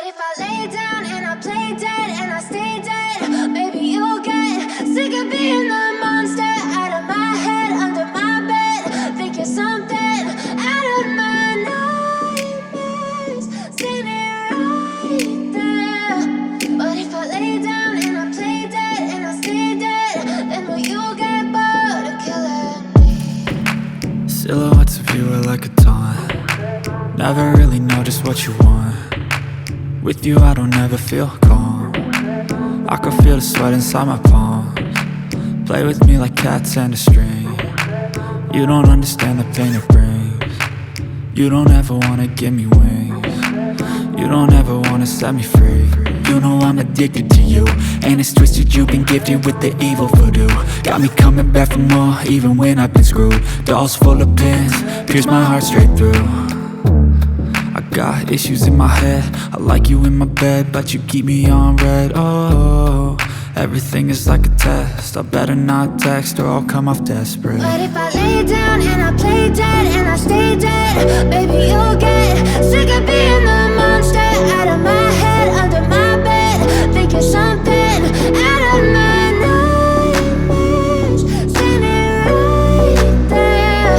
if I lay down and I play dead and I stay dead? Maybe you'll get sick of being the monster out of my head, under my bed. Think you're something out of my nightmares, standing right there. But if I lay down and I play dead and I stay dead, then will you get bored of killing me? Silhouettes of you are like a taunt. Never really know just what you want. With you I don't ever feel calm. I can feel the sweat inside my palms. Play with me like cats and a string. You don't understand the pain it brings. You don't ever wanna give me wings. You don't ever wanna set me free. You know I'm addicted to you, and it's twisted, you've been gifted with the evil voodoo. Got me coming back for more, even when I've been screwed. Dolls full of pins, pierce my heart straight through. I got issues in my head, I like you in my bed, but you keep me on red. Oh, everything is like a test, I better not text or I'll come off desperate. But if I lay down and I play dead and I stay dead, baby you'll get sick of being the monster out of my head, under my bed. Think you're something out of my nightmares, standing right there.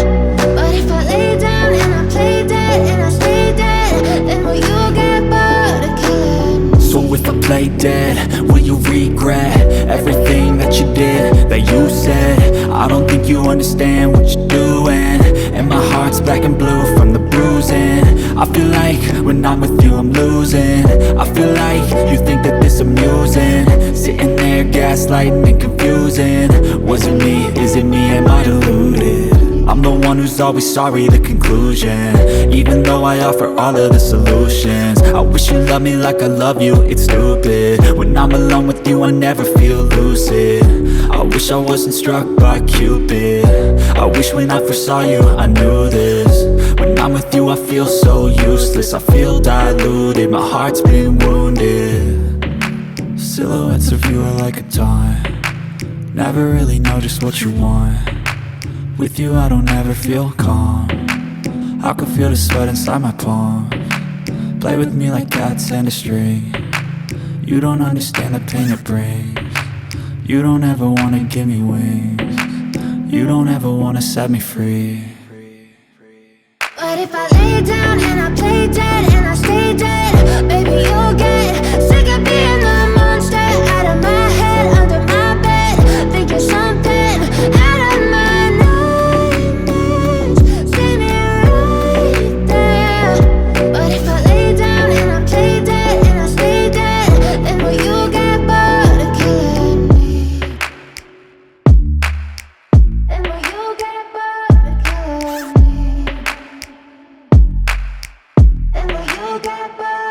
But if I lay down and I play dead and I stay dead, then will you get bored of killing me? So if I play dead, will you regret everything that you did, that you said? I don't think you understand what you're doing, and my heart's black and blue from the bruising. I feel like when I'm with you I'm losing. I feel like you think that this amusing, sitting there gaslighting and confusing. Was it me? Is it me? Am I deluded? I'm the one who's always sorry, the conclusion, even though I offer all of the solutions. I wish you loved me like I love you, it's stupid. When I'm alone with you I never feel lucid. I wish I wasn't struck by Cupid. I wish when I first saw you I knew this. When I'm with you I feel so useless, I feel diluted, my heart's been wounded. Silhouettes of you are like a taunt. Never really know just what you want. With you I don't ever feel calm. I can feel the sweat inside my palms. Play with me like cats and a string. You don't understand the pain it brings. You don't ever wanna give me wings. You don't ever wanna set me free. But if I lay down and I play dead and I stay dead, baby you'll get sick of being the monster out of my head, under my bed. Think you're something out of my nightmares, standing right there. But if I lay down and I play dead and I stay dead, then will you get bored of killing me? Then will you get bored of killing me? And will you get bored?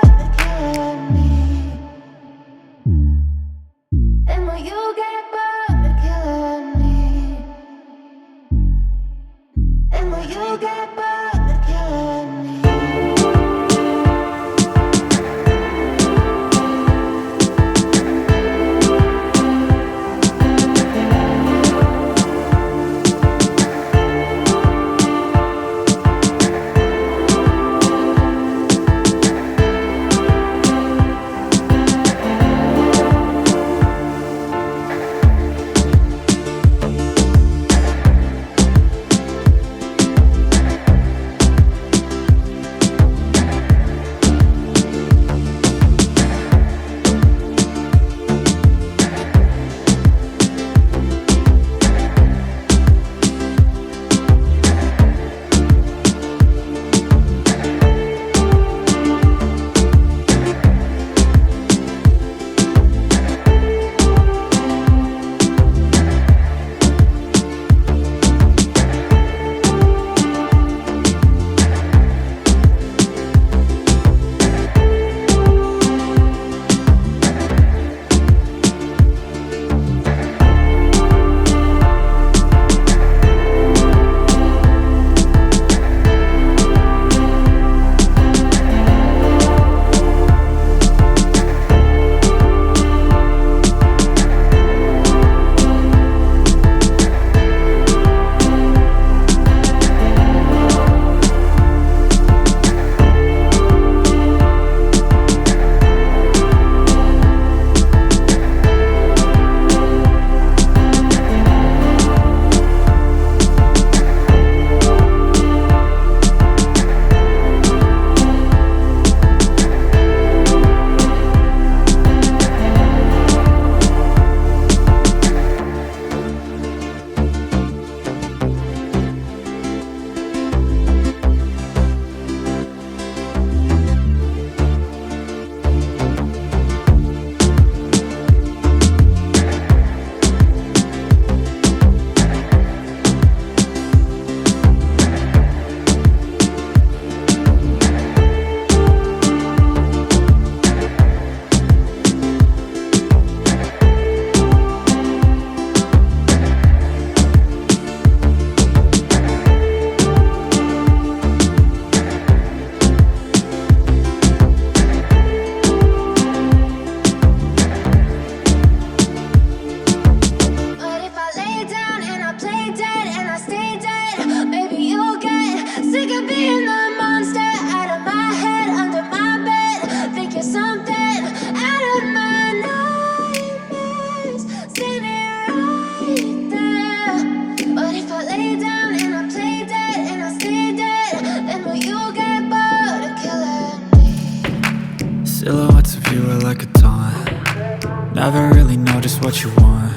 Silhouettes of you are like a taunt. Never really know just what you want.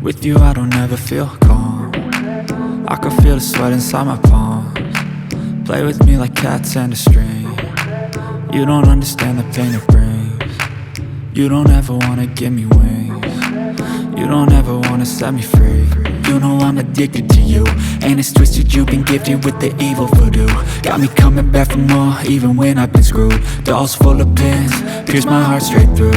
With you I don't ever feel calm. I can feel the sweat inside my palms. Play with me like cats and a string. You don't understand the pain it brings. You don't ever wanna give me wings. You don't ever wanna set me free. You know I'm addicted to you, and it's twisted, you've been gifted with the evil voodoo. Got me coming back for more, even when I've been screwed. Dolls full of pins, pierce my heart straight through.